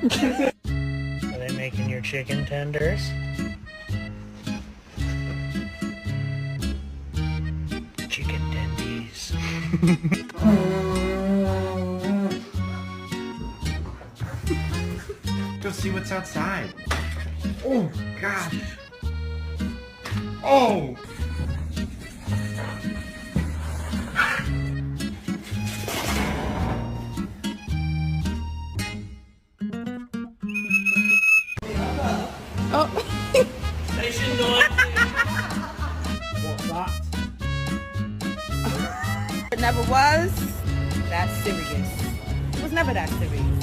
Are they making your chicken tenders? Chicken tendies. Go see what's outside. Oh, gosh. Oh! Oh. Station noise. What's that? It never was that serious. It was never that serious.